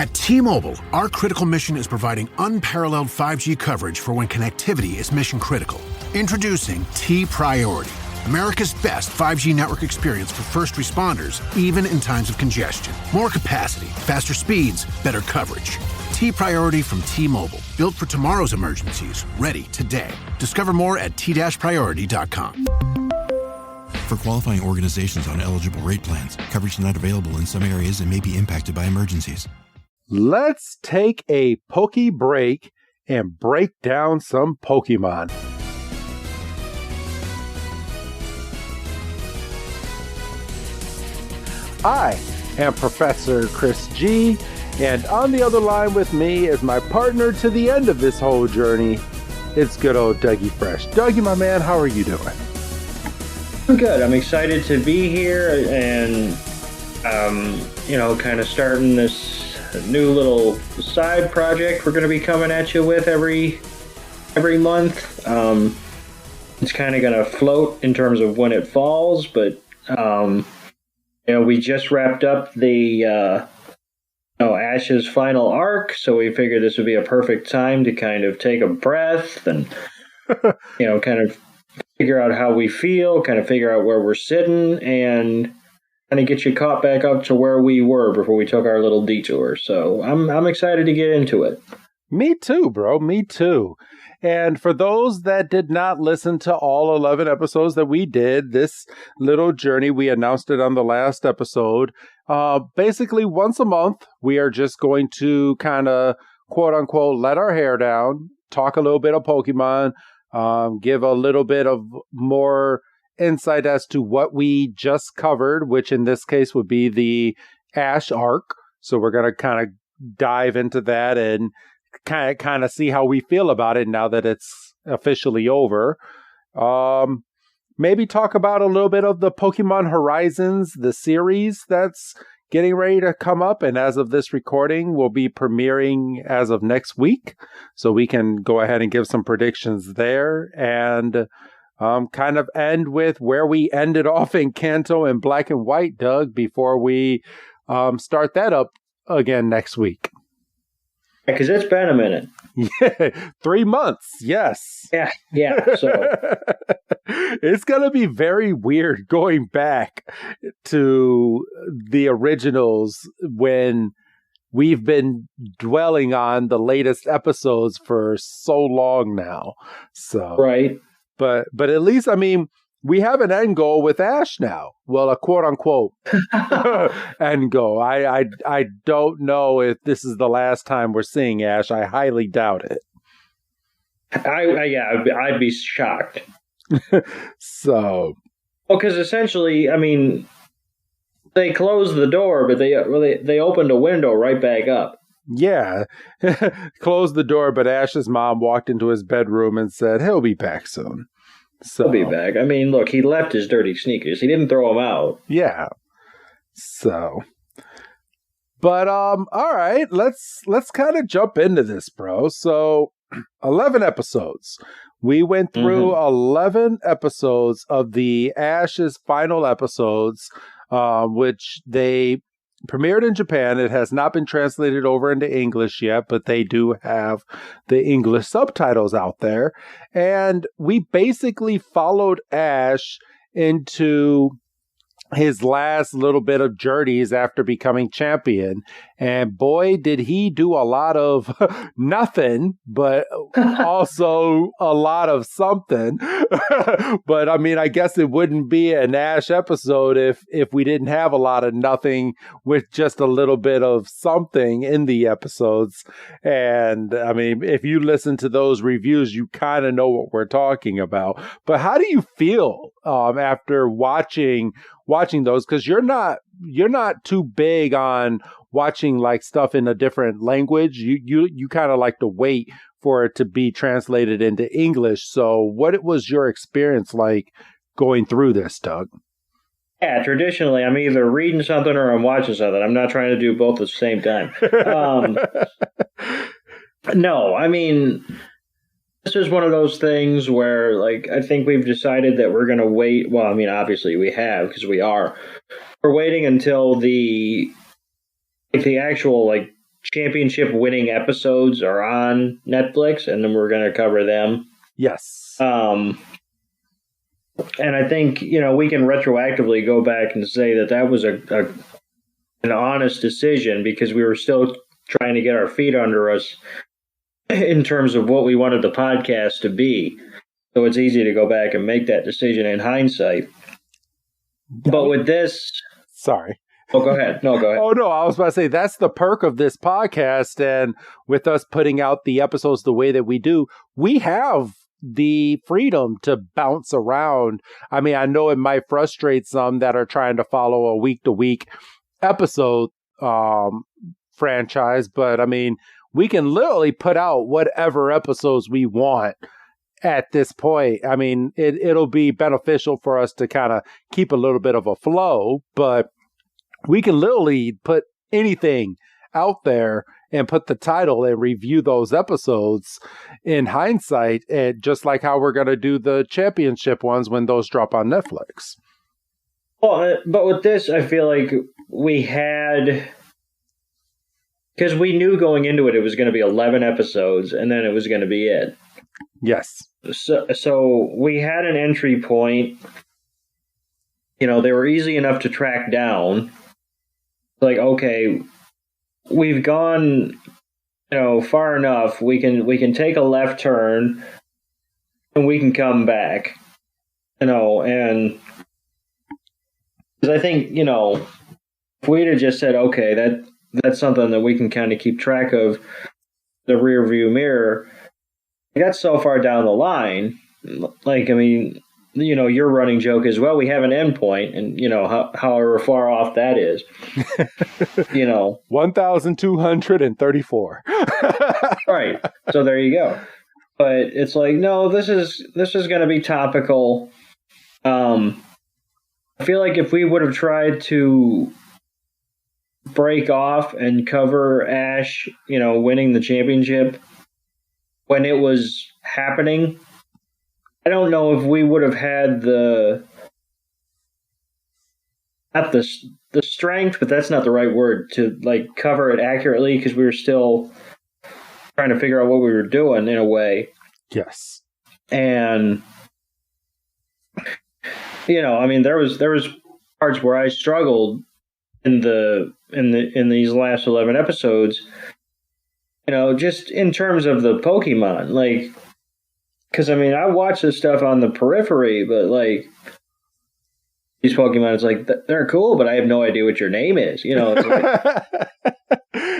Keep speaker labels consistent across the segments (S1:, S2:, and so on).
S1: At T-Mobile, our critical mission is providing unparalleled 5G coverage for when connectivity is mission critical. Introducing T-Priority, America's best 5G network experience for first responders, even in times of congestion. More capacity, faster speeds, better coverage. T-Priority from T-Mobile, built for tomorrow's emergencies, ready today. Discover more at t-priority.com.
S2: For qualifying organizations on eligible rate plans, coverage not available in some areas and may be impacted by emergencies.
S3: Let's take a PokeBreak and break down some Pokemon. I am Professor Chris G, and on the other line with me is my partner to the end of this whole journey. It's good old Dougie Fresh. Dougie, my man, how are you doing?
S4: I'm good. I'm excited to be here and, kind of starting this new little side project we're going to be coming at you with every month. It's kind of going to float in terms of when it falls, but we just wrapped up the Ash's final arc, so we figured this would be a perfect time to kind of take a breath and kind of figure out how we feel, kind of figure out where we're sitting, and kind of get you caught back up to where we were before we took our little detour. So I'm excited to get into it.
S3: Me too, bro. Me too. And for those that did not listen to all 11 episodes that we did, this little journey, we announced it on the last episode. Basically, once a month, we are just going to kind of, quote unquote, let our hair down, talk a little bit of Pokemon, give a little bit of more insight as to what we just covered, which in this case would be the Ash arc. So we're going to kind of dive into that and kind of see how we feel about it now that it's officially over. Maybe talk about a little bit of the Pokemon Horizons, the series that's getting ready to come up, and as of this recording will be premiering as of next week, so we can go ahead and give some predictions there, and kind of end with where we ended off in Kanto and Black and White, Doug, before we start that up again next week.
S4: Because it's been a minute.
S3: Yeah, 3 months, yes.
S4: Yeah, so.
S3: It's going to be very weird going back to the originals when we've been dwelling on the latest episodes for so long now. So
S4: right.
S3: But at least, I mean, we have an end goal with Ash now. Well, a quote-unquote end goal. I don't know if this is the last time we're seeing Ash. I highly doubt it.
S4: I'd be shocked.
S3: So.
S4: Well, because essentially, I mean, they closed the door, but they opened a window right back up.
S3: Yeah. Closed the door, but Ash's mom walked into his bedroom and said, he'll be back soon. So,
S4: he'll be back. I mean, look, he left his dirty sneakers. He didn't throw them out.
S3: Yeah. So. But, all right, let's kind of jump into this, bro. So, 11 episodes. We went through 11 episodes of the Ash's final episodes, which they premiered in Japan. It has not been translated over into English yet, but they do have the English subtitles out there. And we basically followed Ash into his last little bit of journeys after becoming champion. And boy, did he do a lot of nothing, but also a lot of something. But I mean, I guess it wouldn't be an Ash episode if we didn't have a lot of nothing with just a little bit of something in the episodes. And I mean, if you listen to those reviews, you kind of know what we're talking about. But how do you feel after watching those? Because you're not too big on watching like stuff in a different language. You kind of like to wait for it to be translated into English. So what was your experience like going through this, Doug?
S4: Yeah, traditionally I'm either reading something or I'm watching something. I'm not trying to do both at the same time. No, I mean, this is one of those things where, like, I think we've decided that we're going to wait. Well, I mean, obviously we have, because we are. We're waiting until the actual, like, championship winning episodes are on Netflix, and then we're going to cover them.
S3: Yes.
S4: And I think, we can retroactively go back and say that was an honest decision, because we were still trying to get our feet under us in terms of what we wanted the podcast to be. So it's easy to go back and make that decision in hindsight. But with this...
S3: Sorry.
S4: Oh, go ahead. No, go ahead.
S3: Oh, no, I was about to say, that's the perk of this podcast. And with us putting out the episodes the way that we do, we have the freedom to bounce around. I mean, I know it might frustrate some that are trying to follow a week-to-week episode franchise, but I mean, we can literally put out whatever episodes we want at this point. I mean, it'll be beneficial for us to kind of keep a little bit of a flow, but we can literally put anything out there and put the title and review those episodes in hindsight, and just like how we're going to do the championship ones when those drop on Netflix.
S4: Well, but with this, I feel like we had, because we knew going into it was going to be 11 episodes, and then it was going to be it.
S3: Yes.
S4: So we had an entry point. They were easy enough to track down. Like, okay, we've gone, far enough. We can take a left turn, and we can come back. And because I think, if we'd have just said, okay, that's something that we can kind of keep track of, the rear view mirror, I got so far down the line. Like, I mean, your running joke is, well, we have an endpoint, and however far off that is,
S3: 1,234.
S4: Right. So there you go. But it's like, no, this is going to be topical. I feel like if we would have tried to break off and cover Ash, winning the championship when it was happening, I don't know if we would have had not the strength, but that's not the right word, to like cover it accurately, because we were still trying to figure out what we were doing in a way.
S3: Yes.
S4: And I mean, there was parts where I struggled in these last 11 episodes, just in terms of the Pokemon, like, because I mean, I watch this stuff on the periphery, but like these Pokemon, it's like, they're cool, but I have no idea what your name is. It's like,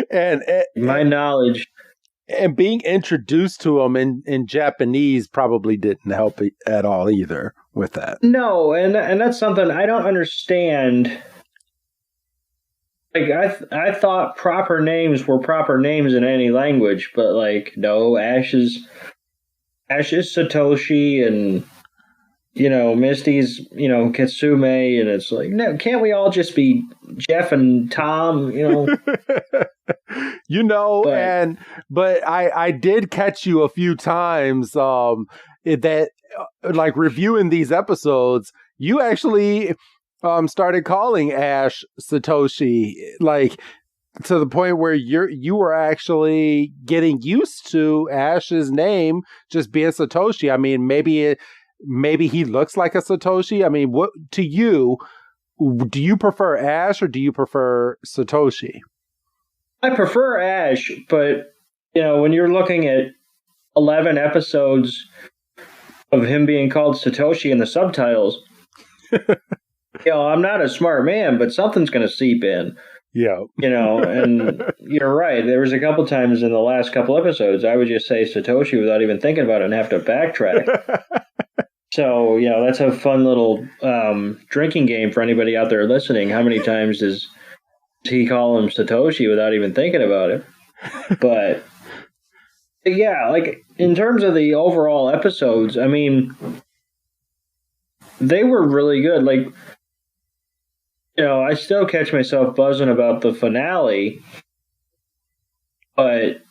S3: and
S4: my knowledge.
S3: And being introduced to them in Japanese probably didn't help at all either with that.
S4: No, and that's something I don't understand. Like, I thought proper names were proper names in any language, but like, no, Ash is Satoshi, and Misty's Kitsume, and it's like, no, can't we all just be Jeff and Tom?
S3: But I did catch you a few times that like reviewing these episodes, you actually started calling Ash Satoshi, like, to the point where you were actually getting used to Ash's name just being Satoshi. I mean, maybe he looks like a Satoshi. I mean, what to you, do you prefer Ash or do you prefer Satoshi?
S4: I prefer Ash, but when you're looking at 11 episodes of him being called Satoshi in the subtitles, I'm not a smart man, but something's going to seep in.
S3: Yeah.
S4: And you're right. There was a couple times in the last couple episodes I would just say Satoshi without even thinking about it and have to backtrack. So, that's a fun little drinking game for anybody out there listening. How many times does he call him Satoshi without even thinking about it? But yeah, like in terms of the overall episodes, I mean, they were really good. Like, I still catch myself buzzing about the finale, but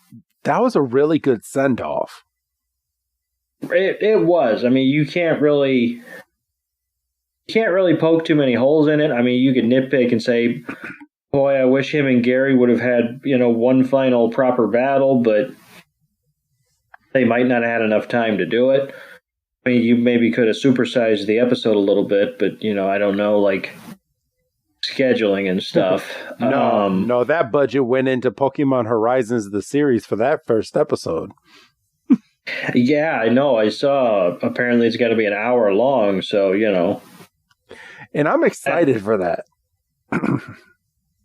S3: that was a really good send-off.
S4: It was. I mean, you can't really poke too many holes in it. I mean, you could nitpick and say, Boy, I wish him and Gary would have had, one final proper battle, but they might not have had enough time to do it. I mean, you maybe could have supersized the episode a little bit, but, I don't know, like scheduling and stuff.
S3: No, that budget went into Pokemon Horizons, the series, for that first episode.
S4: Yeah, I know. I saw. Apparently, it's got to be an hour long, so,
S3: And I'm excited for that.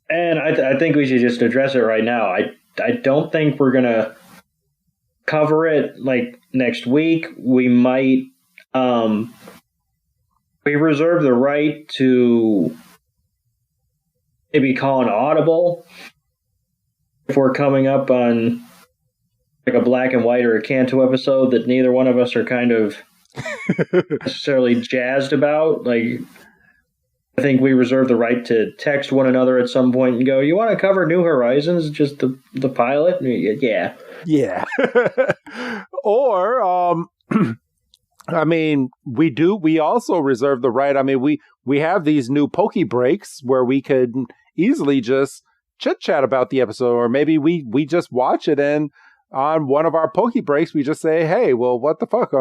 S4: And I think we should just address it right now. I don't think we're going to cover it like next week. We might we reserve the right to maybe call an audible if we're coming up on like a black and white or a Kanto episode that neither one of us are kind of necessarily jazzed about. Like, I think we reserve the right to text one another at some point and go, "You want to cover New Horizons, just the pilot?" Yeah.
S3: Or, I mean, we also reserve the right. I mean, we have these new PokeBreaks where we could easily just chit chat about the episode, or maybe we just watch it, and on one of our PokeBreaks, we just say, "Hey, well, what the fuck?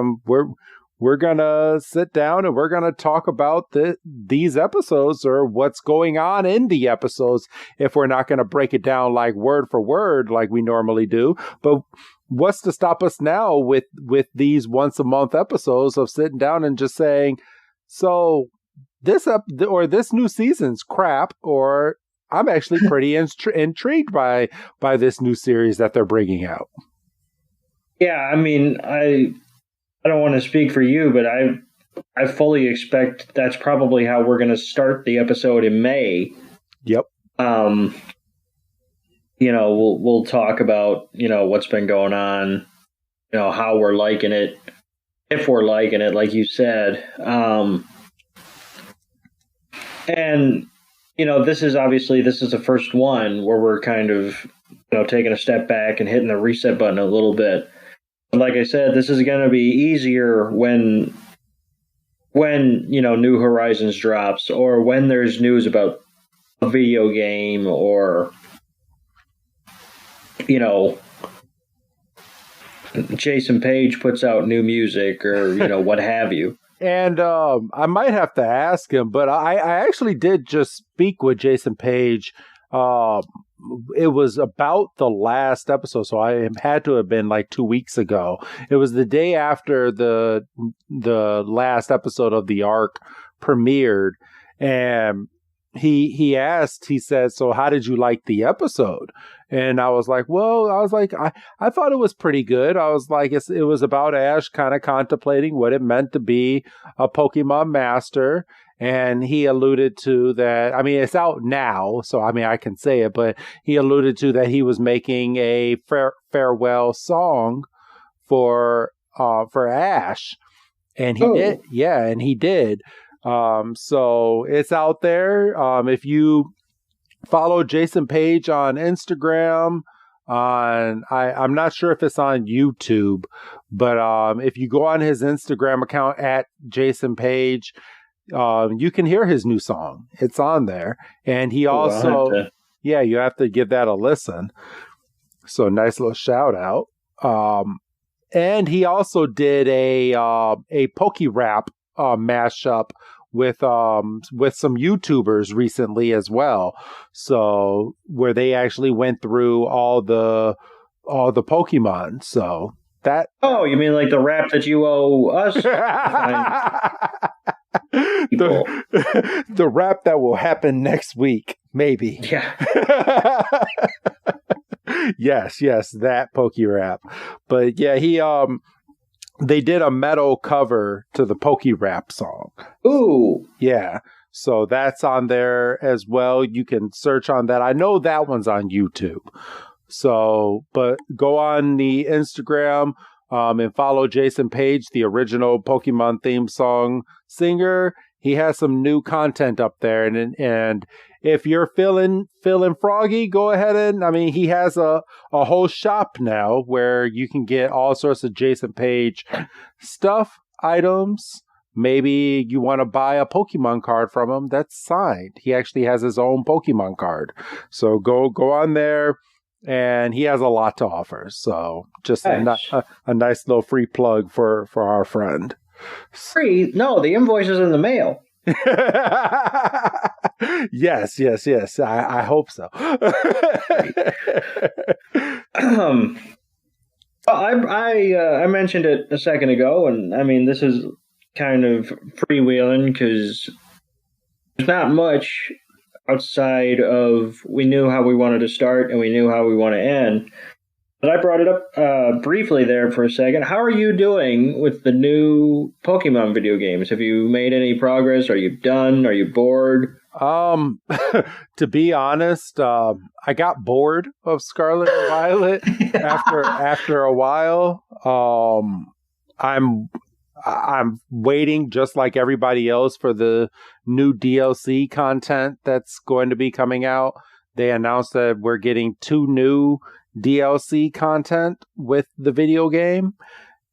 S3: We're gonna sit down and we're gonna talk about these episodes, or what's going on in the episodes, if we're not gonna break it down like word for word like we normally do." But what's to stop us now with these once a month episodes of sitting down and just saying, "So this this new season's crap," or "I'm actually pretty intrigued by this new series that they're bringing out."
S4: Yeah, I mean, I don't want to speak for you, but I fully expect that's probably how we're going to start the episode in May.
S3: Yep.
S4: We'll talk about, what's been going on, how we're liking it, if we're liking it, like you said. And, this is the first one where we're kind of, taking a step back and hitting the reset button a little bit. Like I said, this is going to be easier when New Horizons drops, or when there's news about a video game, or Jason Page puts out new music, or what have you.
S3: And I might have to ask him, but I actually did just speak with Jason Page. It was about the last episode, so I had to have been like 2 weeks ago. It was the day after the last episode of the arc premiered, and he asked, he said, "So how did you like the episode?" And I was like, I thought it was pretty good. I was like, it was about Ash kind of contemplating what it meant to be a Pokemon master. And he alluded to that. I mean, it's out now, so I mean, I can say it, but he alluded to that he was making a farewell song for Ash. And he did. Yeah, and he did. So it's out there. If you follow Jason Page on Instagram, I'm not sure if it's on YouTube, but if you go on his Instagram account at Jason Page, you can hear his new song. It's on there. And he also, you have to give that a listen. So nice little shout out. And he also did a PokeRap mashup with some YouTubers recently as well. So where they actually went through all the Pokemon. So that.
S4: Oh, you mean like the rap that you owe us?
S3: The rap that will happen next week, maybe.
S4: Yeah.
S3: yes, that PokeRap. But yeah, they did a metal cover to the PokeRap song.
S4: Ooh.
S3: Yeah. So that's on there as well. You can search on that. I know that one's on YouTube. So, but go on the Instagram and follow Jason Page, the original Pokemon theme song singer. He has some new content up there, and if you're feeling froggy, go ahead and, I mean, he has a whole shop now where you can get all sorts of Jason Page stuff, items, maybe you want to buy a Pokemon card from him that's signed. He actually has his own Pokemon card. So go on there, and he has a lot to offer. So just a nice little free plug for our friend.
S4: Free? No, the invoice is in the mail.
S3: Yes. I hope so.
S4: I mentioned it a second ago, and I mean, this is kind of freewheeling because there's not much outside of we knew how we wanted to start and we knew how we want to end. But I brought it up briefly there for a second. How are you doing with the new Pokemon video games? Have you made any progress? Are you done? Are you bored?
S3: To be honest, I got bored of Scarlet and Violet after a while. I'm waiting, just like everybody else, for the new DLC content that's going to be coming out. They announced that we're getting 2 new DLC content with the video game.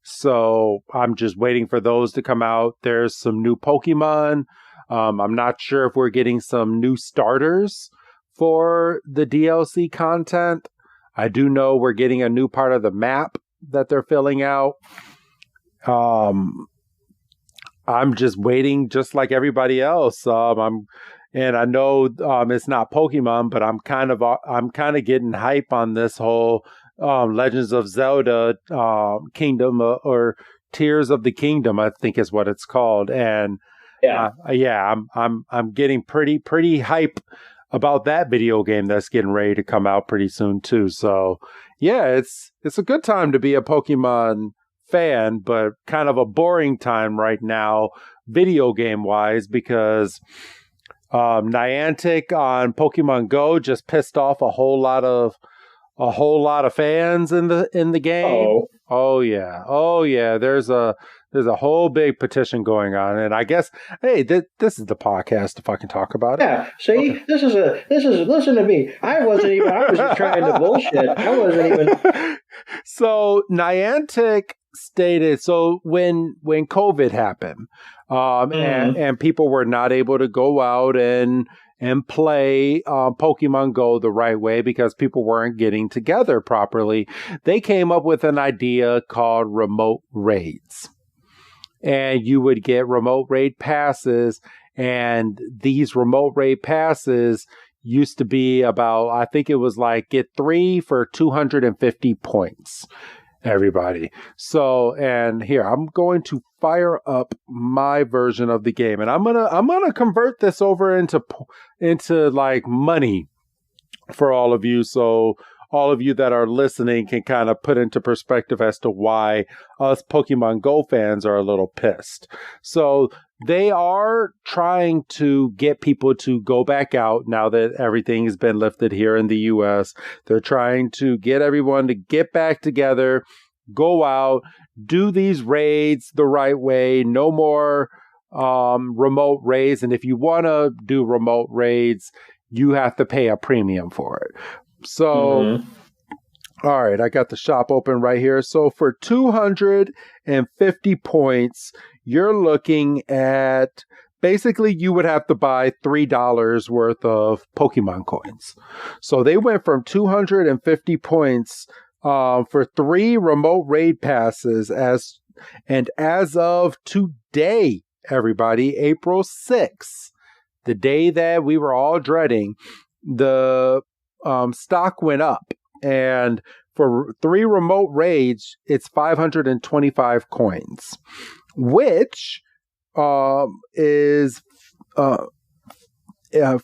S3: So I'm just waiting for those to come out. There's some new Pokemon. I'm not sure if we're getting some new starters for the DLC content. I do know we're getting a new part of the map that they're filling out. I'm just waiting, just like everybody else. And I know it's not Pokemon, but I'm kind of getting hype on this whole Legends of Zelda Kingdom or Tears of the Kingdom, I think is what it's called. And I'm getting pretty hype about that video game that's getting ready to come out pretty soon too. So yeah, it's a good time to be a Pokemon fan, but kind of a boring time right now, video game wise, because Niantic on Pokemon Go just pissed off a whole lot of fans in the game. Oh yeah. There's a whole big petition going on, and I guess, hey, this is the podcast to fucking talk about it.
S4: Yeah. See, okay. This is listen to me. I was just trying to bullshit. I wasn't even.
S3: So Niantic stated, so when COVID happened, and people were not able to go out and play Pokemon Go the right way because people weren't getting together properly, they came up with an idea called remote raids. And you would get remote raid passes, and these remote raid passes used to be about, I think it was like, get 3 for 250 points. Everybody. So, and here, I'm going to fire up my version of the game, and I'm gonna convert this over into like money for all of you, so all of you that are listening can kind of put into perspective as to why us Pokemon Go fans are a little pissed. So they are trying to get people to go back out now that everything has been lifted here in the US. They're trying to get everyone to get back together, go out, do these raids the right way. No more remote raids. And if you want to do remote raids, you have to pay a premium for it. So, all right, I got the shop open right here. So for 250 points, you're looking at, basically you would have to buy $3 worth of Pokemon coins. So they went from 250 points for 3 remote raid passes as of today, everybody, April 6th, the day that we were all dreading, the stock went up, and for 3 remote raids, it's 525 coins, which is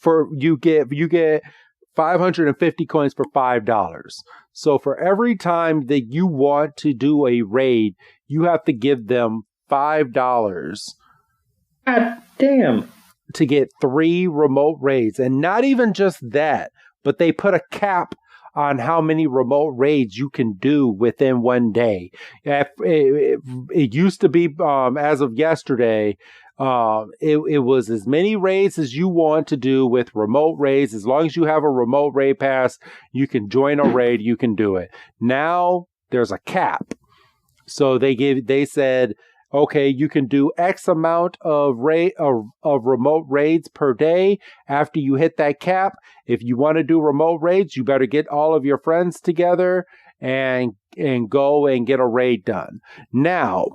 S3: for you get 550 coins for $5. So for every time that you want to do a raid, you have to give them $5.
S4: God damn.
S3: To get 3 remote raids. And not even just that, but they put a cap on how many remote raids you can do within one day. It used to be, as of yesterday, it was as many raids as you want to do with remote raids. As long as you have a remote raid pass, you can join a raid, you can do it. Now there's a cap. So they said, okay, you can do X amount of remote raids per day. After you hit that cap, if you want to do remote raids, you better get all of your friends together and go and get a raid done. Now,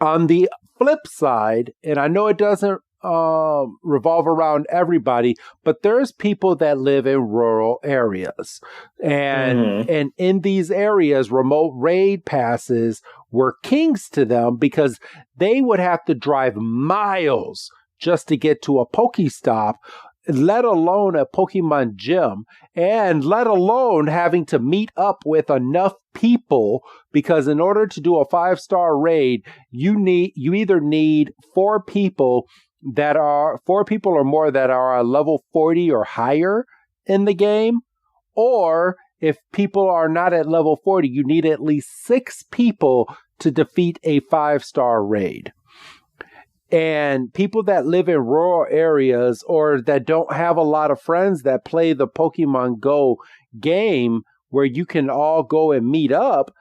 S3: on the flip side, and I know it doesn't revolve around everybody, but there's people that live in rural areas, and in these areas, remote raid passes were kings to them because they would have to drive miles just to get to a Pokestop, let alone a Pokemon gym, and let alone having to meet up with enough people, because in order to do a 5-star raid, you either need 4 people or more that are a level 40 or higher in the game, or if people are not at level 40, you need at least 6 people to defeat a 5-star raid. And people that live in rural areas or that don't have a lot of friends that play the Pokemon Go game where you can all go and meet up,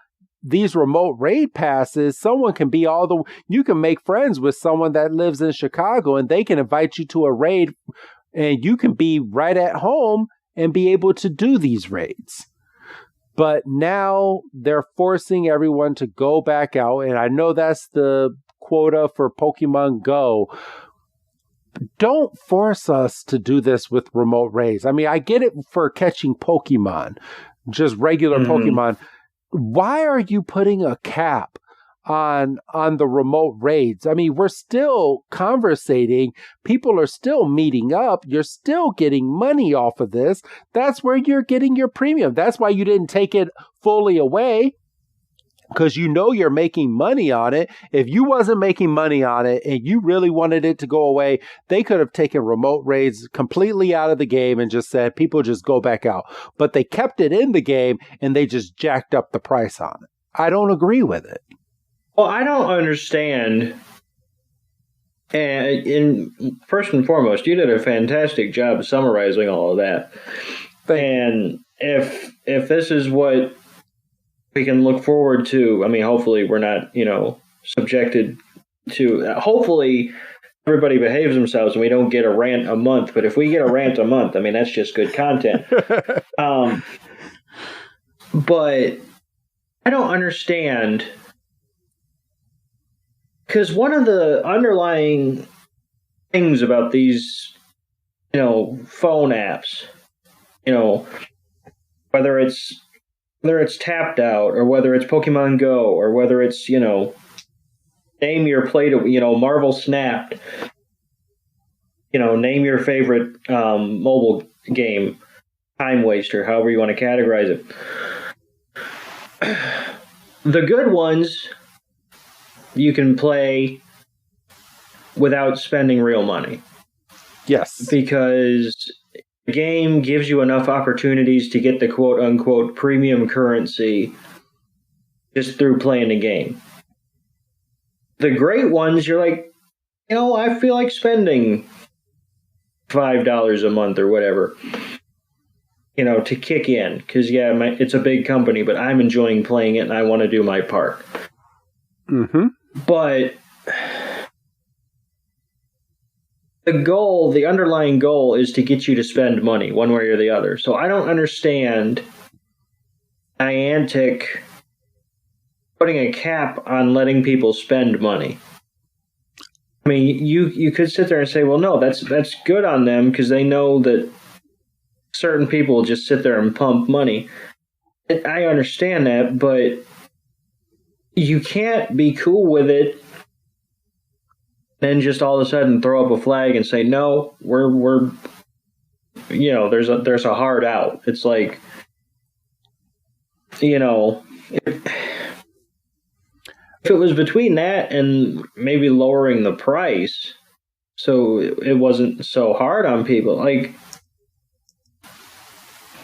S3: these remote raid passes, you can make friends with someone that lives in Chicago and they can invite you to a raid and you can be right at home and be able to do these raids. But now they're forcing everyone to go back out, and I know that's the quota for Pokemon Go. Don't force us to do this with remote raids. I mean, I get it for catching Pokemon, just regular Pokemon. Why are you putting a cap on the remote raids? I mean, we're still conversating. People are still meeting up. You're still getting money off of this. That's where you're getting your premium. That's why you didn't take it fully away, because you know you're making money on it. If you wasn't making money on it and you really wanted it to go away, they could have taken remote raids completely out of the game and just said, people just go back out. But they kept it in the game and they just jacked up the price on it. I don't agree with it.
S4: Well, I don't understand. And first and foremost, you did a fantastic job summarizing all of that. And if this is what we can look forward to, I mean, hopefully we're not, subjected to, hopefully everybody behaves themselves and we don't get a rant a month. But if we get a rant a month, I mean, that's just good content. But I don't understand, because one of the underlying things about these, phone apps, whether it's Tapped Out or whether it's Pokemon Go or whether it's, name your play to, Marvel Snapped, name your favorite mobile game, time waster, however you want to categorize it. The good ones you can play without spending real money.
S3: Yes.
S4: Because the game gives you enough opportunities to get the quote-unquote premium currency just through playing the game. The great ones, you're like, I feel like spending $5 a month or whatever, to kick in. Because, it's a big company, but I'm enjoying playing it and I want to do my part.
S3: Mm-hmm.
S4: But the underlying goal is to get you to spend money one way or the other. So I don't understand Niantic putting a cap on letting people spend money. I mean, you could sit there and say, well, no, that's good on them because they know that certain people will just sit there and pump money. I understand that, but you can't be cool with it then just all of a sudden throw up a flag and say, no, we're there's a hard out. It's like, if it was between that and maybe lowering the price so it wasn't so hard on people, like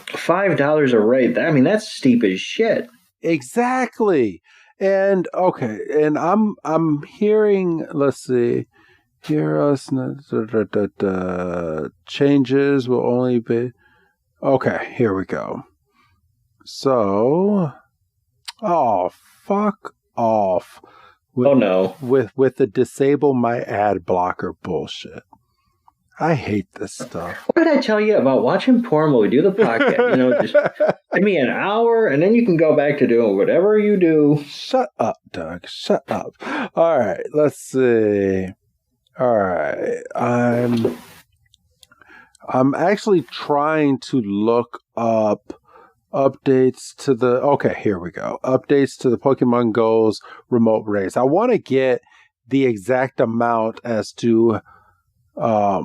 S4: $5 a raid, I mean, that's steep as shit.
S3: Exactly. And okay, and I'm hearing, let's see, changes will only be, okay, here we go. So, oh, fuck off. With,
S4: oh no!
S3: With the disable my ad blocker bullshit. I hate this stuff.
S4: What did I tell you about watching porn while we do the podcast? Just give me an hour, and then you can go back to doing whatever you do.
S3: Shut up, Doug. Shut up. All right, let's see. All right, I'm actually trying to look up updates to the. Okay, here we go. Updates to the Pokemon Go's remote race. I want to get the exact amount as to how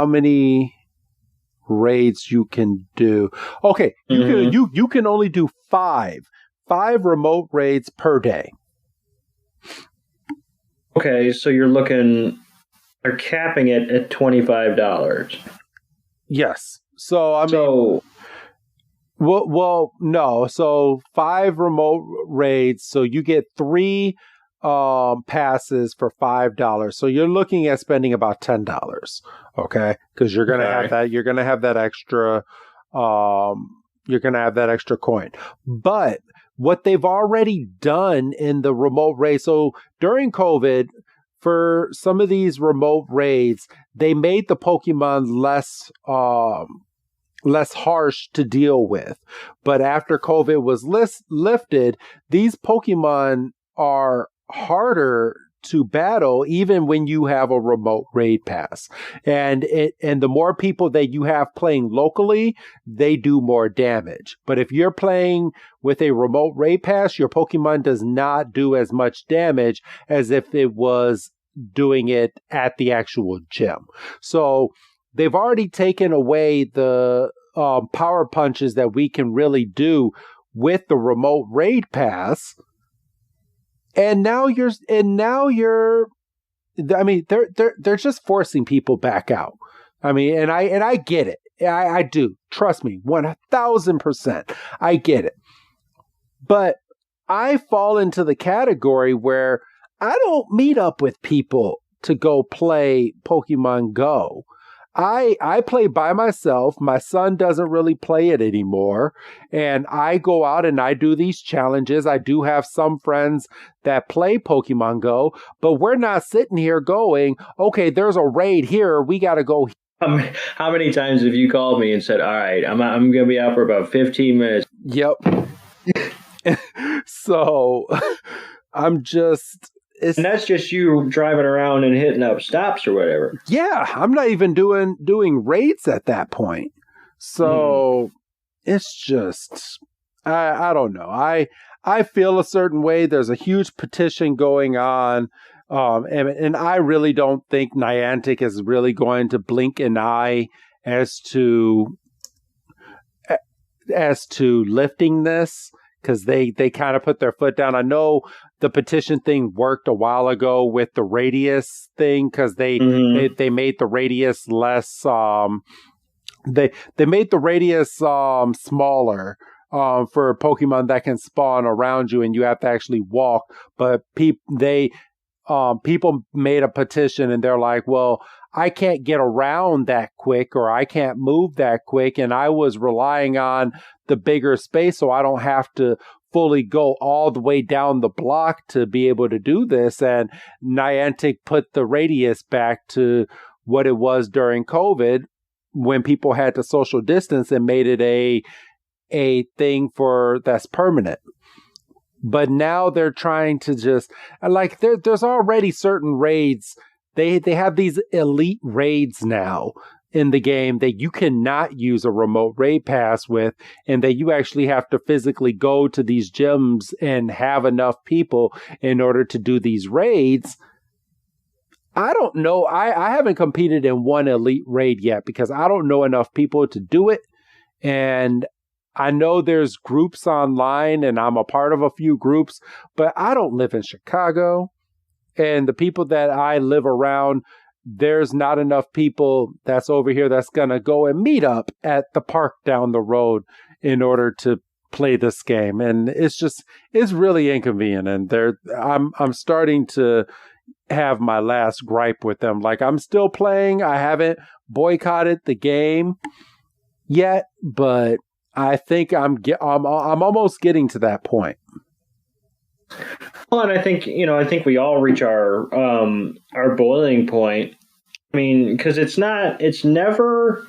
S3: many raids you can do. Okay, you can only do five remote raids per day.
S4: Okay, so they're capping it at $25.
S3: Yes. So I mean, well, no. So 5 remote raids. So you get 3 passes for $5. So you're looking at spending about $10. Okay, because you're gonna have that. You're gonna have that extra. You're gonna have that extra coin. But what they've already done in the remote raid. So during COVID, for some of these remote raids, they made the Pokemon less harsh to deal with. But after COVID was lifted, these Pokemon are harder to battle even when you have a remote raid pass. And the more people that you have playing locally, they do more damage. But if you're playing with a remote raid pass, your Pokemon does not do as much damage as if it was doing it at the actual gym. So they've already taken away the power punches that we can really do with the remote raid pass. And now you're I mean, they're just forcing people back out. I mean, and I get it. I do. Trust me, 1000%. I get it. But I fall into the category where I don't meet up with people to go play Pokemon Go. I play by myself. My son doesn't really play it anymore. And I go out and I do these challenges. I do have some friends that play Pokemon Go, but we're not sitting here going, okay, there's a raid here. We got to go.
S4: How many times have you called me and said, all right, I'm going to be out for about 15 minutes?
S3: Yep. So I'm just...
S4: And that's just you driving around and hitting up stops or whatever.
S3: Yeah, I'm not even doing raids at that point. So it's just, I don't know. I feel a certain way. There's a huge petition going on. And I really don't think Niantic is really going to blink an eye as to lifting this, because they kind of put their foot down. I know the petition thing worked a while ago with the radius thing, because they made the radius less. They made the radius smaller for Pokemon that can spawn around you, and you have to actually walk. But people made a petition, and they're like, well, I can't get around that quick, or I can't move that quick, and I was relying on the bigger space so I don't have to fully go all the way down the block to be able to do this. And Niantic put the radius back to what it was during COVID, when people had to social distance, and made it a thing that's permanent. But now they're trying to just, like, there's already certain raids. They have these elite raids now in the game that you cannot use a remote raid pass with, and that you actually have to physically go to these gyms and have enough people in order to do these raids. I don't know. I haven't competed in one elite raid yet because I don't know enough people to do it. And I know there's groups online, and I'm a part of a few groups, but I don't live in Chicago. And the people that I live around, there's not enough people that's over here that's going to go and meet up at the park down the road in order to play this game. And it's really inconvenient. And I'm starting to have my last gripe with them. Like, I'm still playing. I haven't boycotted the game yet, but I think I'm almost getting to that point.
S4: Well, and I think we all reach our boiling point. I mean, because it's never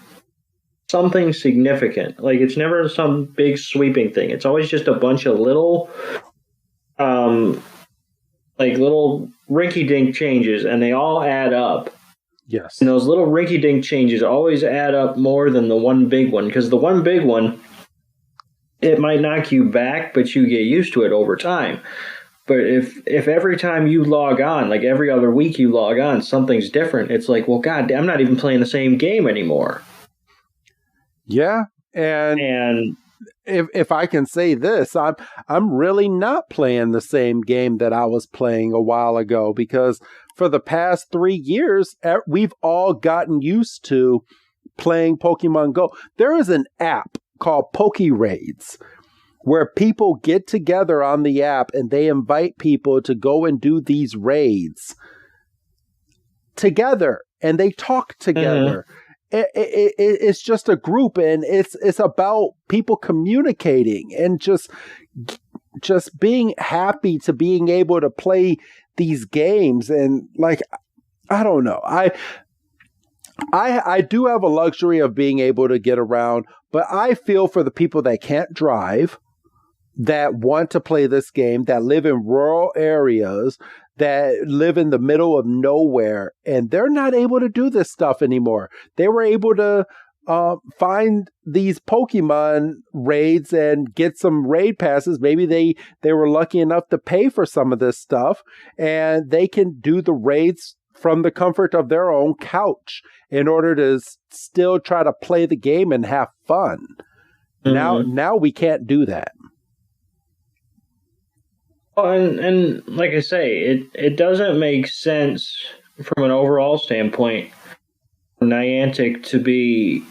S4: something significant. Like, it's never some big sweeping thing. It's always just a bunch of little, little rinky-dink changes, and they all add up.
S3: Yes.
S4: And those little rinky-dink changes always add up more than the one big one, because the one big one, it might knock you back, but you get used to it over time. But if every time you log on, like every other week you log on, something's different, it's like, well, God, I'm not even playing the same game anymore.
S3: Yeah, and if I can say this, I'm really not playing the same game that I was playing a while ago, because for the past 3 years, we've all gotten used to playing Pokemon Go. There is an app called PokeRaids, where people get together on the app and they invite people to go and do these raids together, and they talk together. It's just a group, and it's about people communicating and just being happy to being able to play these games. And like, I don't know, I do have a luxury of being able to get around, but I feel for the people that can't drive, that want to play this game, that live in rural areas, that live in the middle of nowhere, and they're not able to do this stuff anymore. They were able to find these Pokemon raids and get some raid passes. Maybe they were lucky enough to pay for some of this stuff, and they can do the raids from the comfort of their own couch in order to still try to play the game and have fun. Now we can't do that.
S4: And like I say, it doesn't make sense from an overall standpoint for Niantic to be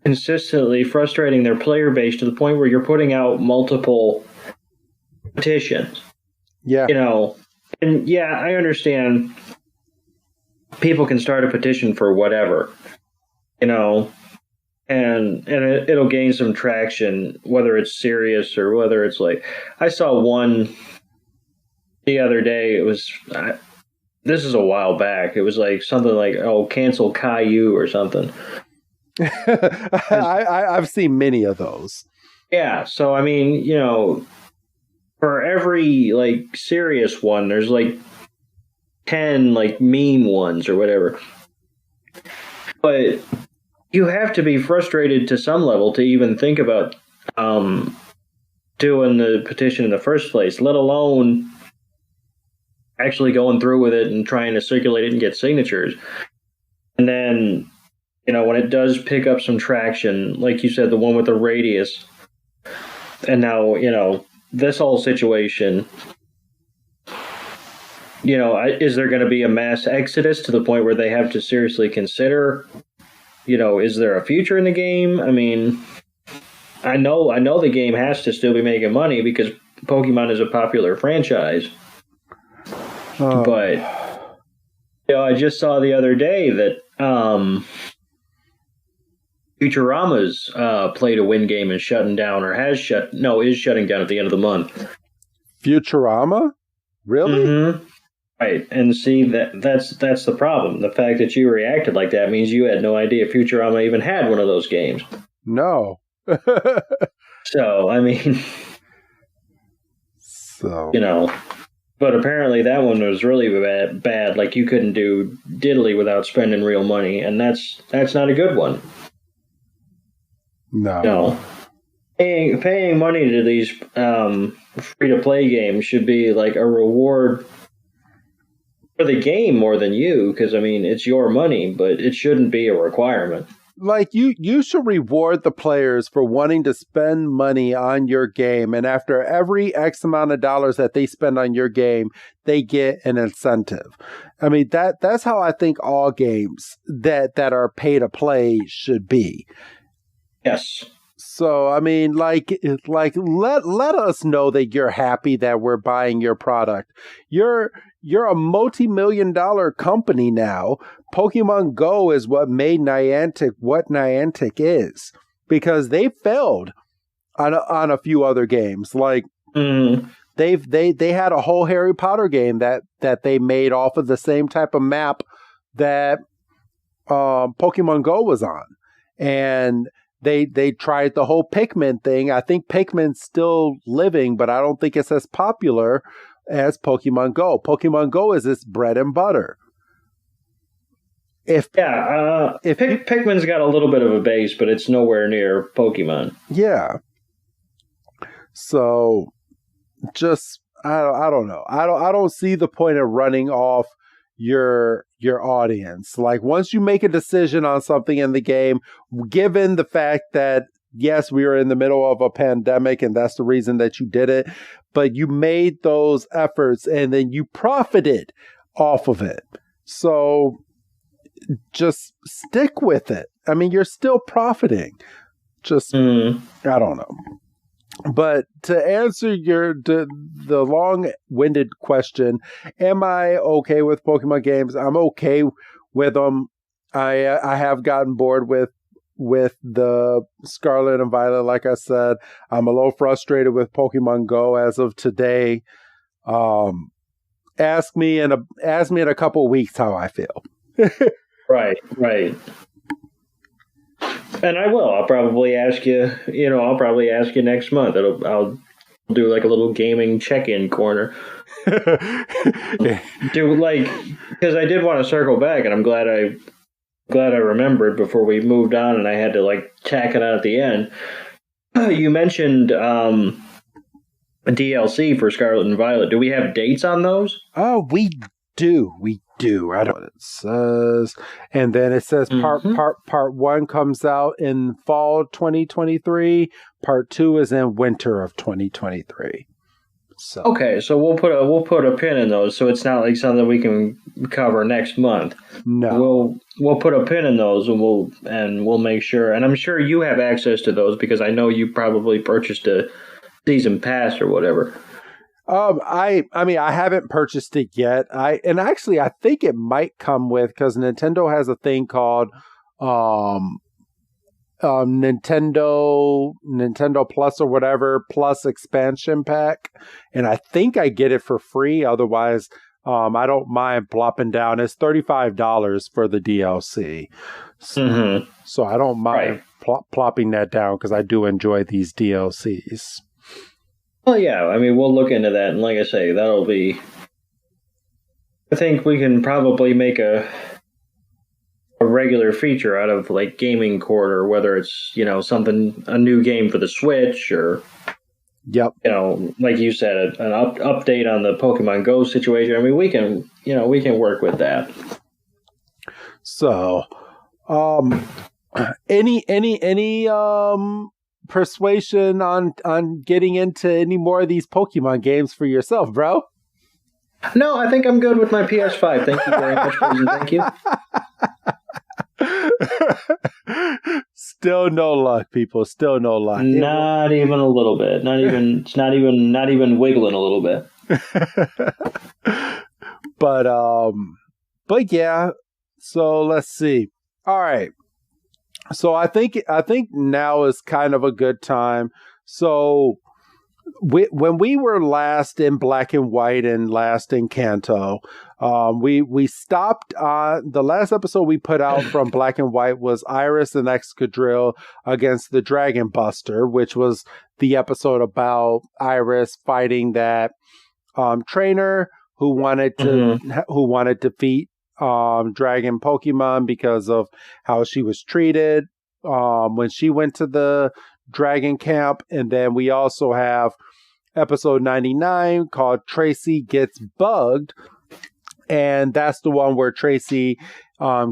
S4: consistently frustrating their player base to the point where you're putting out multiple petitions.
S3: Yeah.
S4: And yeah, I understand people can start a petition for whatever, and it'll gain some traction, whether it's serious or whether it's like, I saw one the other day. It was, this is a while back. It was like something like, cancel Caillou or something.
S3: I've seen many of those.
S4: Yeah. So, I mean, for every like serious one, there's like 10 like meme ones or whatever. But you have to be frustrated to some level to even think about doing the petition in the first place, let alone actually going through with it and trying to circulate it and get signatures. And then, when it does pick up some traction, like you said, the one with the radius, and now, this whole situation, is there going to be a mass exodus to the point where they have to seriously consider, is there a future in the game? I mean, I know the game has to still be making money because Pokemon is a popular franchise. But I just saw the other day that Futurama's play to win game is shutting down, or is shutting down at the end of the month.
S3: Futurama? Really?
S4: Mm-hmm. Right. And see, that's the problem. The fact that you reacted like that means you had no idea Futurama even had one of those games.
S3: No.
S4: So, I mean, but apparently that one was really bad. Like, you couldn't do diddly without spending real money, and that's not a good one. No. Paying money to these free-to-play games should be like a reward for the game more than you, because, I mean, it's your money, but it shouldn't be a requirement.
S3: Like, you should reward the players for wanting to spend money on your game, and after every X amount of dollars that they spend on your game, they get an incentive. I mean, that's how I think all games that are pay to play should be.
S4: Yes.
S3: So, I mean, like let us know that you're happy that we're buying your product. You're a multi-million-dollar company now. Pokemon Go is what made Niantic what Niantic is, because they failed on a few other games. Like, they had a whole Harry Potter game that they made off of the same type of map that Pokemon Go was on, and they tried the whole Pikmin thing. I think Pikmin's still living, but I don't think it's as popular as Pokemon Go. Pokemon Go is its bread and butter.
S4: Pikmin's got a little bit of a base, but it's nowhere near Pokemon.
S3: Yeah. So, just I don't know. I don't see the point of running off your audience. Like, once you make a decision on something in the game, given the fact that yes, we were in the middle of a pandemic and that's the reason that you did it, but you made those efforts and then you profited off of it. So just stick with it. I mean, you're still profiting. Just I don't know. But to answer the long-winded question, am I okay with Pokemon games? I'm okay with them. I have gotten bored with the Scarlet and Violet. Like I said, I'm a little frustrated with Pokemon Go as of today. Ask me in a couple of weeks how I feel.
S4: Right. And I will. I'll probably ask you. I'll probably ask you next month. I'll do like a little gaming check-in corner. Because I did want to circle back, and I'm glad I remembered before we moved on, and I had to like tack it on at the end. You mentioned a DLC for Scarlet and Violet. Do we have dates on those?
S3: Oh, we do. I don't know what it says. And then it says part 1 comes out in fall 2023. Part 2 is in winter of 2023. So
S4: okay, so we'll put a pin in those, so it's not like something we can cover next month.
S3: No,
S4: we'll put a pin in those, and we'll make sure. And I'm sure you have access to those because I know you probably purchased a season pass or whatever.
S3: I mean, I haven't purchased it yet. I think it might come with, because Nintendo has a thing called Nintendo Plus or whatever, Plus expansion pack, and I think I get it for free. Otherwise, I don't mind plopping down. It's $35 for the DLC, so I don't mind plopping that down because I do enjoy these DLCs.
S4: Well, yeah, I mean, we'll look into that, and like I say, that'll be... I think we can probably make a regular feature out of, like, Gaming Corner, whether it's, a new game for the Switch, or...
S3: Yep.
S4: Like you said, an update on the Pokemon Go situation. I mean, we can work with that.
S3: So, any persuasion on getting into any more of these Pokemon games for yourself, bro?
S4: No, I think I'm good with my PS5. Thank you very much, please, and thank you.
S3: Still no luck, people. Still no luck.
S4: Not even a little bit. Not even wiggling a little bit.
S3: But yeah. So let's see. All right. So I think now is kind of a good time. So when we were last in Black and White and last in Kanto, we stopped on the last episode we put out from Black and White was Iris and Excadrill against the Dragon Buster, which was the episode about Iris fighting that trainer who wanted to defeat dragon Pokemon because of how she was treated when she went to the dragon camp. And then we also have episode 99 called Tracy Gets Bugged, and that's the one where Tracy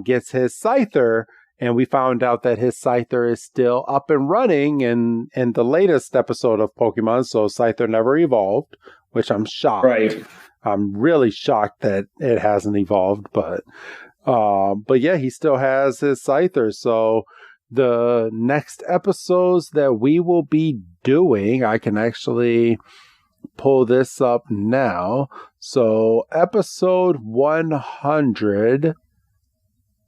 S3: gets his Scyther, and we found out that his Scyther is still up and running in the latest episode of Pokemon, so Scyther never evolved, which I'm shocked.
S4: Right.
S3: I'm really shocked that it hasn't evolved, but yeah, he still has his Scyther. So the next episodes that we will be doing, I can actually pull this up now. So episode 100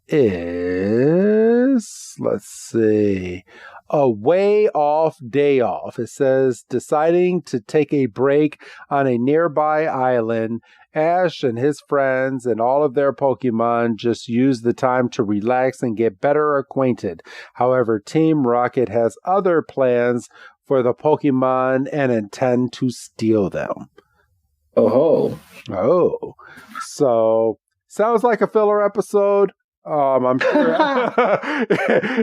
S3: is, let's see, a way off day off. It says, deciding to take a break on a nearby island, Ash and his friends and all of their Pokemon just use the time to relax and get better acquainted. However, Team Rocket has other plans for the Pokemon and intend to steal them.
S4: Oh.
S3: So sounds like a filler episode. I'm sure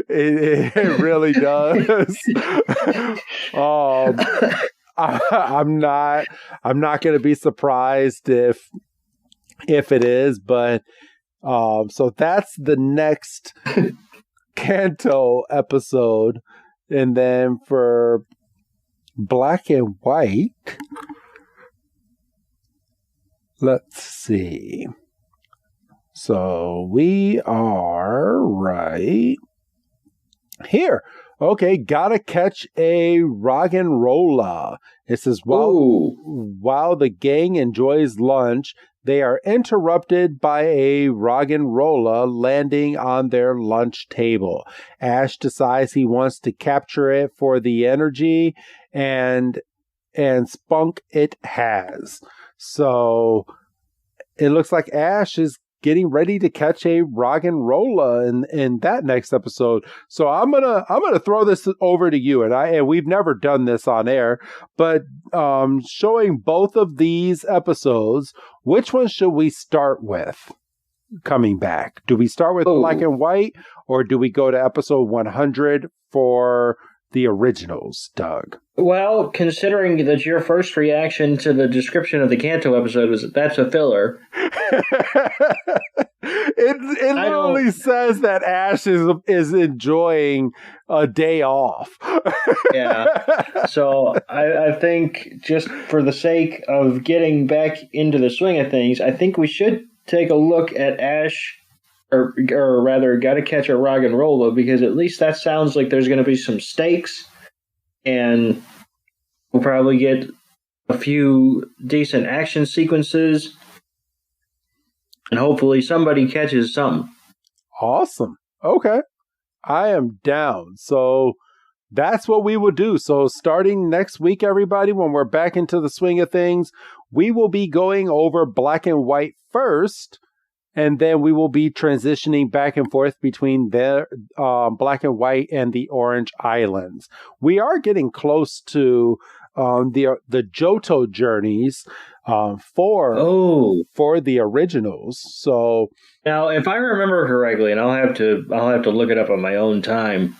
S3: it really does. I'm not going to be surprised if it is, but so that's the next Kanto episode, and then for Black and White, let's see. So we are right here. Okay, gotta catch a Roggenrola. It says, while the gang enjoys lunch, they are interrupted by a Roggenrola landing on their lunch table. Ash decides he wants to capture it for the energy, and spunk it has. So it looks like Ash is getting ready to catch a Roggenrola in that next episode. So I'm gonna throw this over to you, and we've never done this on air, but showing both of these episodes, which one should we start with coming back? Do we start with Black and White, or do we go to episode 100 for the originals, Doug?
S4: Well, considering that your first reaction to the description of the Kanto episode was that's a filler.
S3: It literally says that Ash is enjoying a day off.
S4: Yeah. So I think just for the sake of getting back into the swing of things, I think we should take a look at Ash, or rather, Gotta Catch a Roggenrola, because at least that sounds like there's going to be some stakes, and we'll probably get a few decent action sequences, and hopefully somebody catches something.
S3: Awesome. Okay. I am down. So that's what we will do. So starting next week, everybody, when we're back into the swing of things, we will be going over Black and White first, and then we will be transitioning back and forth between the Black and White and the Orange Islands. We are getting close to the Johto journeys for the originals. So
S4: now, if I remember correctly, and I'll have to look it up on my own time,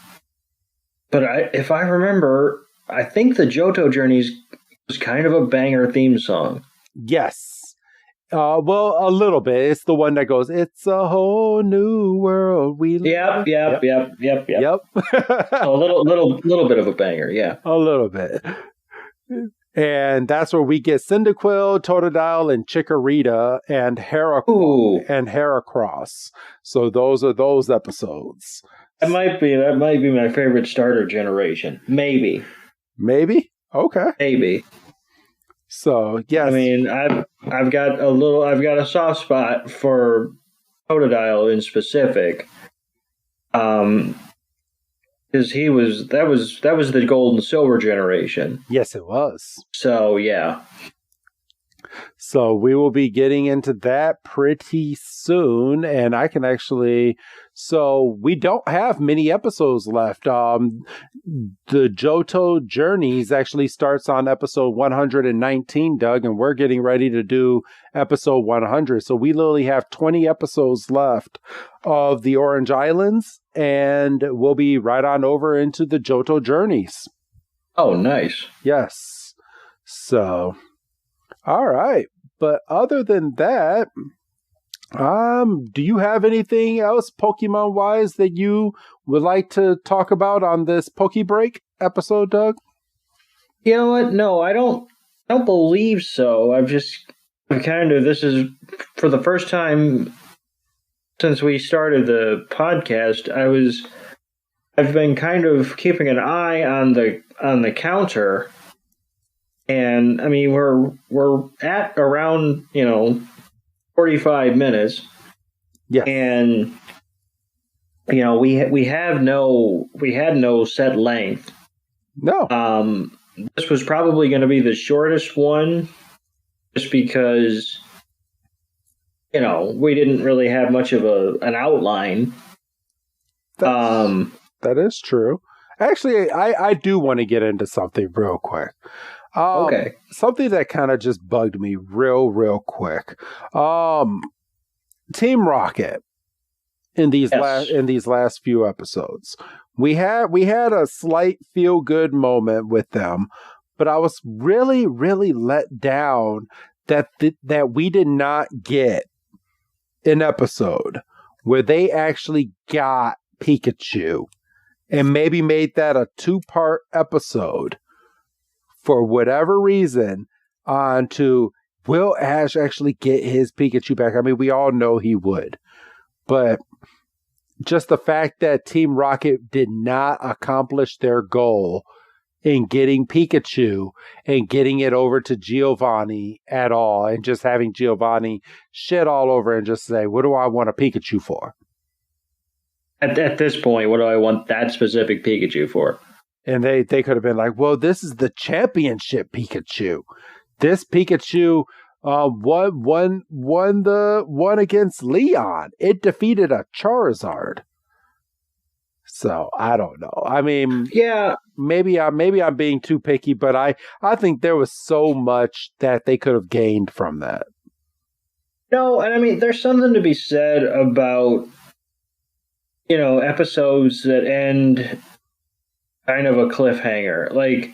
S4: but if I remember, I think the Johto journeys was kind of a banger theme song.
S3: Yes. Well, a little bit. It's the one that goes, "It's a whole new world we live."
S4: Yep. A little bit of a banger, yeah.
S3: A little bit. And that's where we get Cyndaquil, Totodile, and Chikorita, and Heracross. So those are those episodes.
S4: That might be my favorite starter generation. Maybe.
S3: Okay.
S4: Maybe.
S3: So yes,
S4: I mean, I've got a soft spot for Totodile in specific, because that was the gold and silver generation.
S3: Yes, it was.
S4: So yeah.
S3: So we will be getting into that pretty soon, and I can actually. So we don't have many episodes left. The Johto Journeys actually starts on episode 119, Doug, and we're getting ready to do episode 100. So we literally have 20 episodes left of the Orange Islands, and we'll be right on over into the Johto Journeys.
S4: Oh, nice.
S3: Yes. So, all right. But other than that, do you have anything else Pokemon-wise that you would like to talk about on this PokeBreak episode, Doug?
S4: You know what? No, I don't believe so. This is for the first time since we started the podcast. I've been kind of keeping an eye on the counter, and I mean we're at around 45 minutes.
S3: Yeah.
S4: And we had no set length.
S3: No.
S4: This was probably going to be the shortest one, just because we didn't really have much of an outline.
S3: That is true. Actually, I do want to get into something real quick.
S4: Okay.
S3: Something that kind of just bugged me real quick. Team Rocket in these last few episodes. We had a slight feel good moment with them, but I was really let down that we did not get an episode where they actually got Pikachu and maybe made that a 2-part episode for whatever reason onto will Ash actually get his Pikachu back? I mean, we all know he would, but just the fact that Team Rocket did not accomplish their goal in getting Pikachu and getting it over to Giovanni at all, and just having Giovanni shit all over and just say, what do I want a Pikachu for?
S4: At this point, what do I want that specific Pikachu for?
S3: And they could have been like, well, this is the championship Pikachu. This Pikachu won the one against Leon. It defeated a Charizard. So I don't know. I mean,
S4: yeah,
S3: maybe I'm being too picky, but I think there was so much that they could have gained from that.
S4: No, and I mean, there's something to be said about episodes that end kind of a cliffhanger. Like,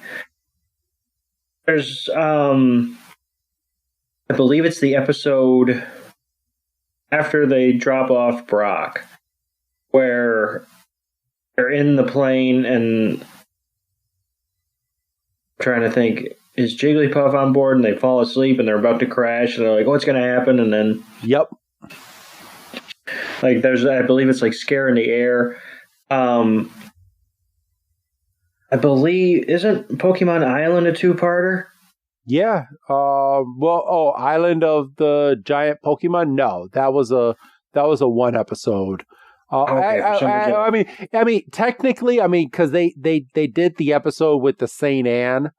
S4: there's I believe it's the episode after they drop off Brock, where they're in the plane and I'm trying to think, is Jigglypuff on board and they fall asleep and they're about to crash and they're like, what's going to happen? And then
S3: yep,
S4: like I believe it's like Scare in the Air. I believe, isn't Pokemon Island a 2-parter?
S3: Yeah. Island of the Giant Pokemon? No, that was a 1 episode.
S4: Okay,
S3: I mean, technically, because they did the episode with the Saint Anne.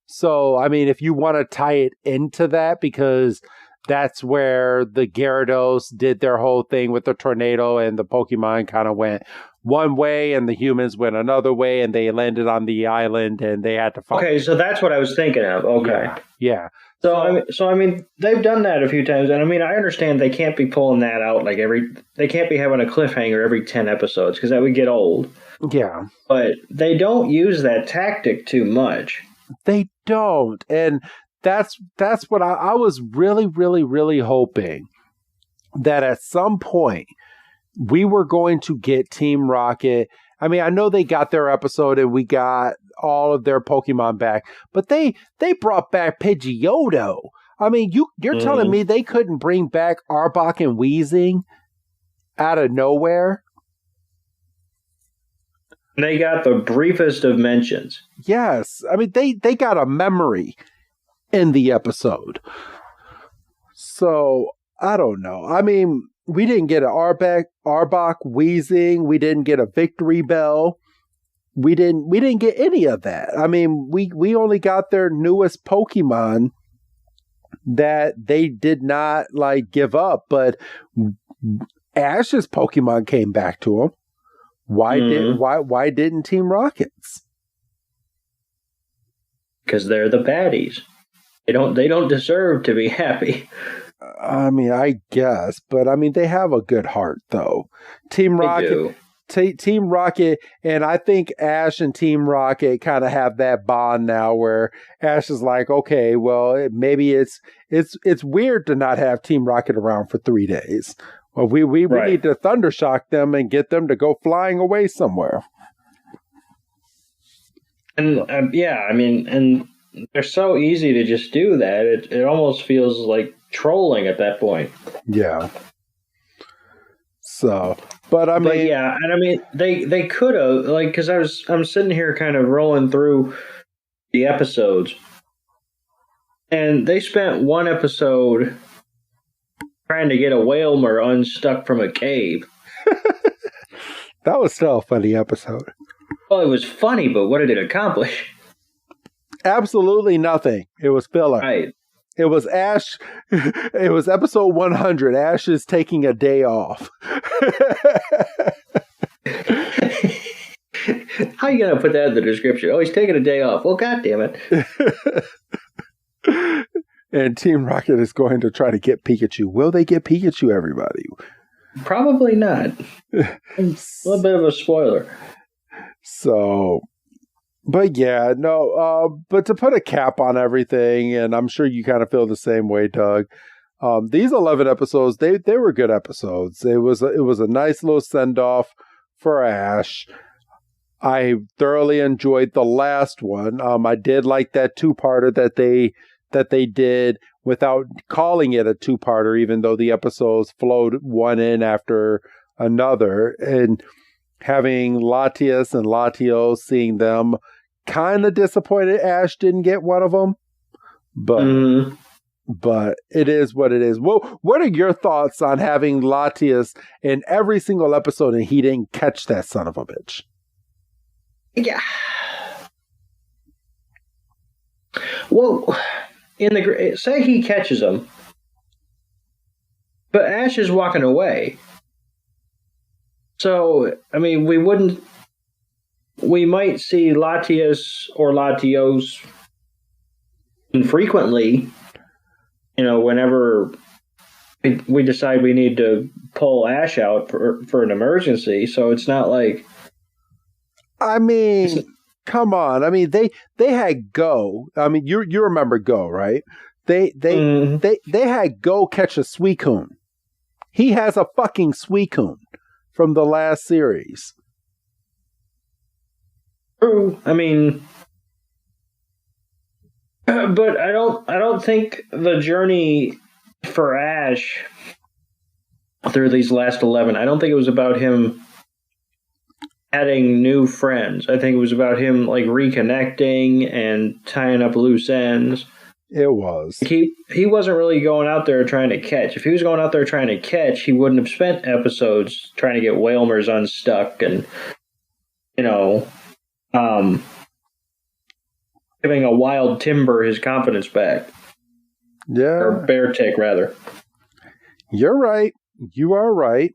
S3: So, I mean, if you want to tie it into that, because that's where the Gyarados did their whole thing with the tornado and the Pokemon kind of went one way and the humans went another way and they landed on the island and they had to fight.
S4: Okay, so that's what I was thinking of. Okay.
S3: Yeah.
S4: So I mean, they've done that a few times, and I mean, I understand they can't be pulling that out they can't be having a cliffhanger every 10 episodes because that would get old.
S3: Yeah.
S4: But they don't use that tactic too much.
S3: They don't. And that's what I was really hoping that at some point we were going to get Team Rocket. I mean, I know they got their episode and we got all of their Pokemon back, but they brought back Pidgeotto. I mean, you're telling me they couldn't bring back Arbok and Weezing out of nowhere?
S4: They got the briefest of mentions.
S3: Yes. I mean, they got a memory in the episode. So, I don't know. I mean, we didn't get an Arbok, Weezing. We didn't get a Victory Bell. We didn't get any of that. I mean, we only got their newest Pokemon that they did not give up, but Ash's Pokemon came back to him. Why didn't Team Rocket's?
S4: Because they're the baddies. They don't deserve to be happy.
S3: I mean, I guess, but I mean, they have a good heart, though. Team Rocket, Team Rocket, and I think Ash and Team Rocket kind of have that bond now, where Ash is like, okay, well, maybe it's weird to not have Team Rocket around for 3 days. Well, we need to Thundershock them and get them to go flying away somewhere.
S4: And I mean, and they're so easy to just do that. It almost feels like trolling at that point.
S3: Yeah. So, but I mean,
S4: they could have, because I'm sitting here kind of rolling through the episodes, and they spent one episode trying to get a Whalmer unstuck from a cave.
S3: That was still a funny episode.
S4: Well, it was funny, but what did it accomplish?
S3: Absolutely nothing. It was filler.
S4: Right.
S3: It was Ash. It was episode 100. Ash is taking a day off.
S4: How are you going to put that in the description? Oh, he's taking a day off. Well, God damn
S3: it. And Team Rocket is going to try to get Pikachu. Will they get Pikachu, everybody?
S4: Probably not. A little bit of a spoiler.
S3: So, but yeah, no, but to put a cap on everything, and I'm sure you kind of feel the same way, Doug. These 11 episodes, they were good episodes. It was a nice little send off for Ash. I thoroughly enjoyed the last one. I did like that 2-parter that they did without calling it a 2-parter, even though the episodes flowed one in after another, and having Latias and Latios, seeing them kind of disappointed Ash didn't get one of them, but it is what it is. Well, what are your thoughts on having Latias in every single episode and he didn't catch that son of a bitch?
S4: Yeah. Well, say he catches him, but Ash is walking away. So, I mean, we might see Latias or Latios infrequently, whenever we decide we need to pull Ash out for an emergency. So it's not like...
S3: I mean, come on. I mean, they had Go. I mean, you remember Go, right? They had Go catch a Suicune. He has a fucking Suicune from the last series.
S4: True. I mean, but I don't think the journey for Ash through these last 11, I don't think it was about him adding new friends. I think it was about him like reconnecting and tying up loose ends.
S3: It was.
S4: He wasn't really going out there trying to catch. If he was going out there trying to catch, he wouldn't have spent episodes trying to get Whalmers unstuck and, giving a wild Timber his confidence back.
S3: Yeah.
S4: Or Beartick, rather.
S3: You're right. You are right.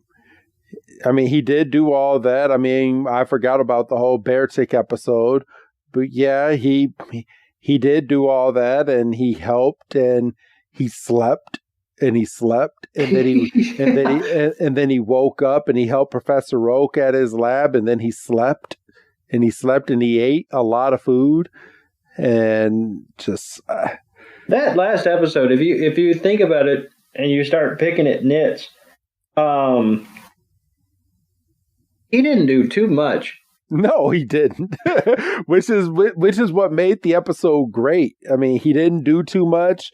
S3: I mean, he did do all that. I mean, I forgot about the whole Beartick episode. But yeah, he did do all that, and he helped, and he slept, and then he woke up, and he helped Professor Oak at his lab, and then he slept, and he ate a lot of food, and just
S4: that last episode. If you think about it, and you start picking at nits, he didn't do too much.
S3: No, he didn't. which is what made the episode great. I mean, he didn't do too much.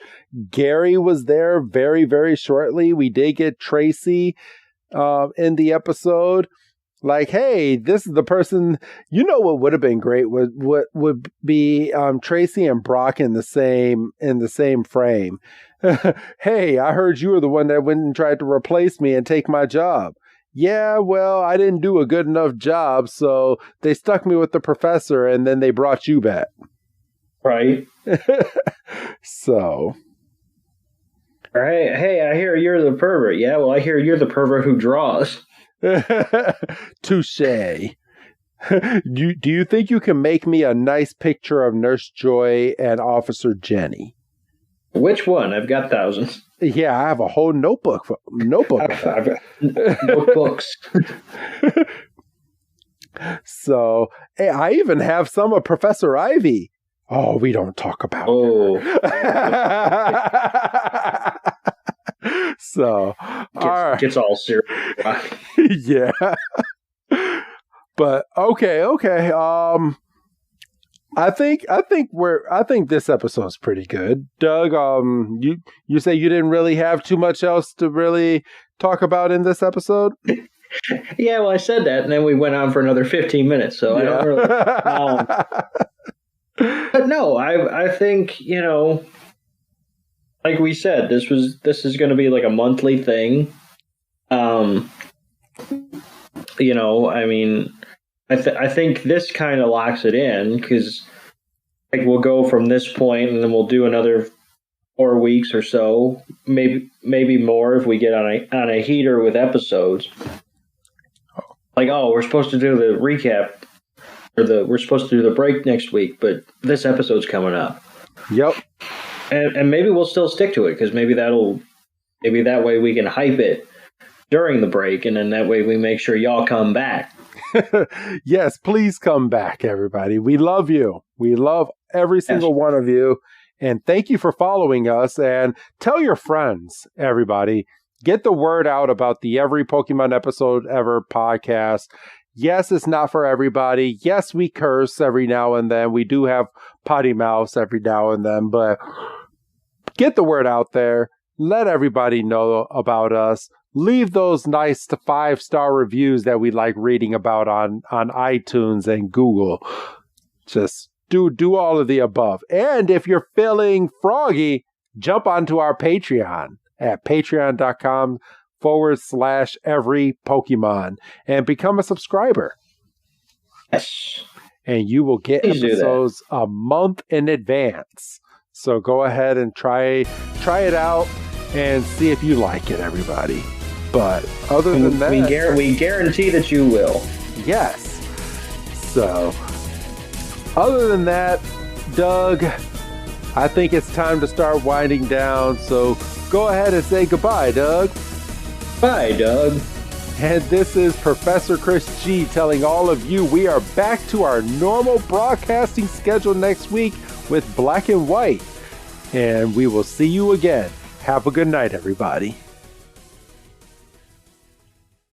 S3: Gary was there very, very shortly. We did get Tracy in the episode. Like, hey, this is the person. You know what would have been great would be Tracy and Brock in the same frame. Hey, I heard you were the one that went and tried to replace me and take my job. Yeah, well, I didn't do a good enough job, so they stuck me with the professor, and then they brought you back.
S4: Right.
S3: So.
S4: Hey, I hear you're the pervert. Yeah, well, I hear you're the pervert who draws.
S3: Touché. Do you think you can make me a nice picture of Nurse Joy and Officer Jenny?
S4: Which one? I've got thousands.
S3: Yeah, I have a whole notebook.
S4: I've got notebooks.
S3: So, hey, I even have some of Professor Ivy. Oh, we don't talk about her. So,
S4: gets all serious.
S3: Yeah. But okay. I think this episode's pretty good. Doug, you say you didn't really have too much else to really talk about in this episode?
S4: Yeah, well, I said that, and then we went on for another 15 minutes, so yeah. I don't really. But no, I think, like we said, this is going to be like a monthly thing. you know, I mean, I think this kind of locks it in, because like we'll go from this point and then we'll do another 4 weeks or so, maybe more if we get on a heater with episodes. Like, oh, we're supposed to do the recap, or we're supposed to do the break next week, but this episode's coming up.
S3: Yep.
S4: And maybe we'll still stick to it, because maybe that way we can hype it during the break, and then that way we make sure y'all come back.
S3: Yes, please come back, everybody. We love you. We love every single one of you. And thank you for following us. And tell your friends, everybody. Get the word out about the Every Pokemon Episode Ever podcast. Yes, it's not for everybody. Yes, we curse every now and then. We do have potty mouths every now and then. But get the word out there. Let everybody know about us. Leave those nice 5-star reviews that we like reading about on iTunes and Google. Just do all of the above. And if you're feeling froggy, jump onto our Patreon at patreon.com/every Pokemon and become a subscriber.
S4: Yes.
S3: And you will get episodes a month in advance. So go ahead and try it out and see if you like it, everybody. But other than that,
S4: we guarantee that you will.
S3: Yes. So, other than that, Doug, I think it's time to start winding down. So go ahead and say goodbye, Doug.
S4: Bye, Doug.
S3: And this is Professor Chris G telling all of you we are back to our normal broadcasting schedule next week with Black and White. And we will see you again. Have a good night, everybody.